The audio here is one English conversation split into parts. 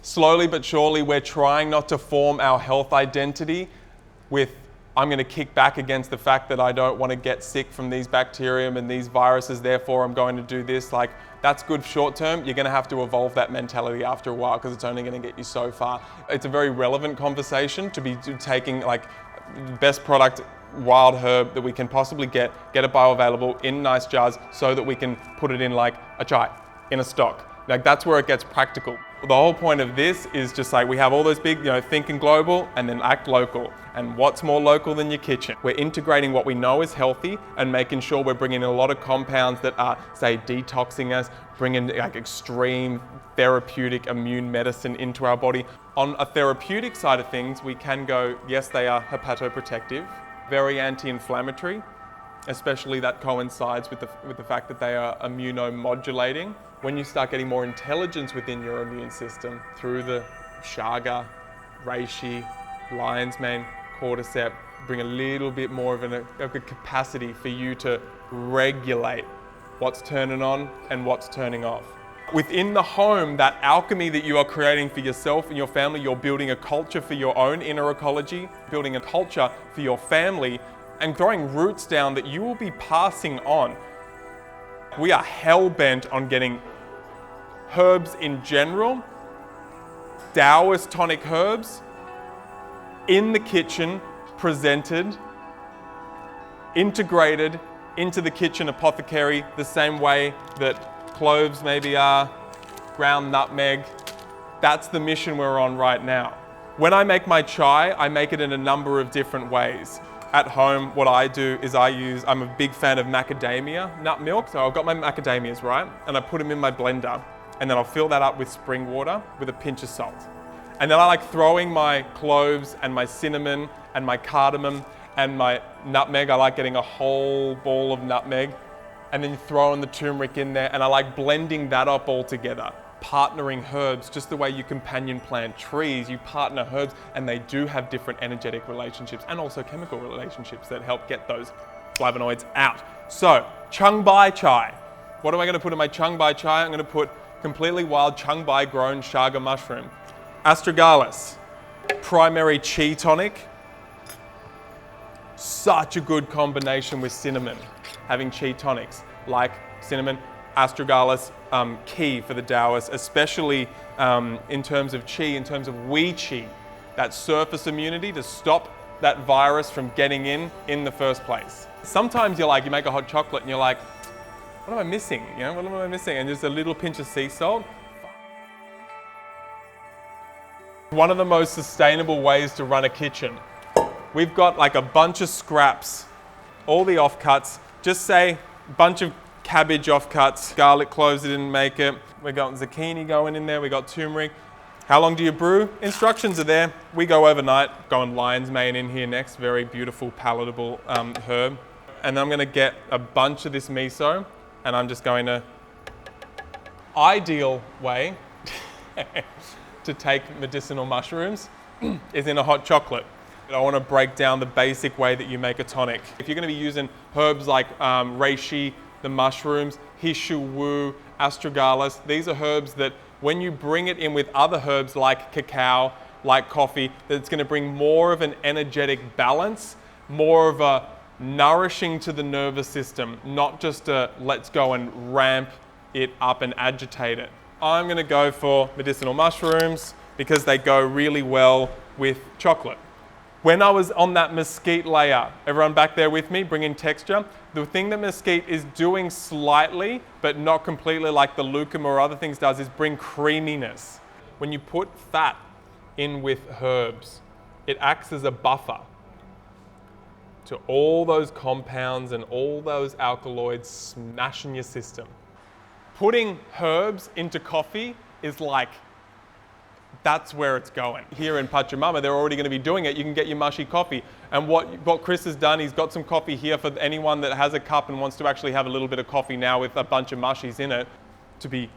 Slowly but surely, we're trying not to form our health identity with, I'm going to kick back against the fact that I don't want to get sick from these bacterium and these viruses, therefore I'm going to do this. Like, that's good short term. You're going to have to evolve that mentality after a while because it's only going to get you so far. It's a very relevant conversation to be taking like best product wild herb that we can possibly get it bioavailable in nice jars so that we can put it in like a chai, in a stock. Like, that's where it gets practical. The whole point of this is just like, we have all those big, thinking global and then act local. And what's more local than your kitchen? We're integrating what we know is healthy and making sure we're bringing in a lot of compounds that are, say, detoxing us, bringing like extreme therapeutic immune medicine into our body. On a therapeutic side of things, we can go, yes, they are hepatoprotective, very anti-inflammatory, especially that coincides with the fact that they are immunomodulating. When you start getting more intelligence within your immune system through the chaga, reishi, lion's mane, cordyceps, bring a little bit more of a capacity for you to regulate what's turning on and what's turning off. Within the home, that alchemy that you are creating for yourself and your family, you're building a culture for your own inner ecology, building a culture for your family, and throwing roots down that you will be passing on. We are hell-bent on getting herbs in general, Taoist tonic herbs, in the kitchen, presented, integrated into the kitchen apothecary the same way that cloves maybe are, ground nutmeg. That's the mission we're on right now. When I make my chai, I make it in a number of different ways. At home, what I do is I'm a big fan of macadamia nut milk. So I've got my macadamias, right? And I put them in my blender, and then I'll fill that up with spring water with a pinch of salt. And then I like throwing my cloves and my cinnamon and my cardamom and my nutmeg. I like getting a whole ball of nutmeg and then throwing the turmeric in there. And I like blending that up all together. Partnering herbs, just the way you companion plant trees, you partner herbs, and they do have different energetic relationships and also chemical relationships that help get those flavonoids out. So, Chung Bai chai. What am I going to put in my Chung Bai chai? I'm going to put completely wild Chung Bai grown chaga mushroom. Astragalus, primary chi tonic. Such a good combination with cinnamon, having chi tonics like cinnamon, astragalus, key for the Taoists, especially in terms of qi, in terms of Wei Qi, that surface immunity to stop that virus from getting in the first place. Sometimes you make a hot chocolate and you're like, what am I missing? What am I missing? And just a little pinch of sea salt. One of the most sustainable ways to run a kitchen. We've got like a bunch of scraps, all the offcuts, just say a bunch of cabbage offcuts, garlic cloves that didn't make it. We got zucchini going in there, we got turmeric. How long do you brew? Instructions are there. We go overnight, going lion's mane in here next, very beautiful, palatable herb. And then I'm gonna get a bunch of this miso, and I'm just going to, ideal way to take medicinal mushrooms is in a hot chocolate. I want to break down the basic way that you make a tonic. If you're going to be using herbs like reishi, the mushrooms, hishu wu, astragalus, these are herbs that when you bring it in with other herbs like cacao, like coffee, that it's going to bring more of an energetic balance, more of a nourishing to the nervous system, not just a let's go and ramp it up and agitate it. I'm going to go for medicinal mushrooms because they go really well with chocolate. When I was on that mesquite layer, everyone back there with me, bringing texture, the thing that mesquite is doing slightly, but not completely like the lucum or other things does, is bring creaminess. When you put fat in with herbs, it acts as a buffer to all those compounds and all those alkaloids smashing your system. Putting herbs into coffee is like, that's where it's going. Here in Pachamama, they're already going to be doing it. You can get your mushy coffee. And what Chris has done, he's got some coffee here for anyone that has a cup and wants to actually have a little bit of coffee now with a bunch of mushies in it, to be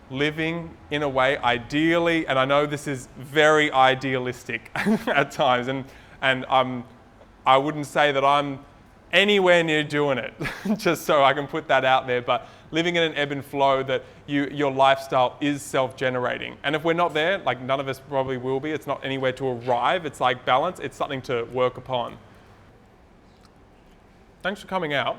living in a way ideally, and I know this is very idealistic at times, and I wouldn't say that I'm anywhere near doing it, just so I can put that out there, but living in an ebb and flow that your lifestyle is self-generating. And if we're not there, like none of us probably will be, it's not anywhere to arrive, it's like balance, it's something to work upon. Thanks for coming out.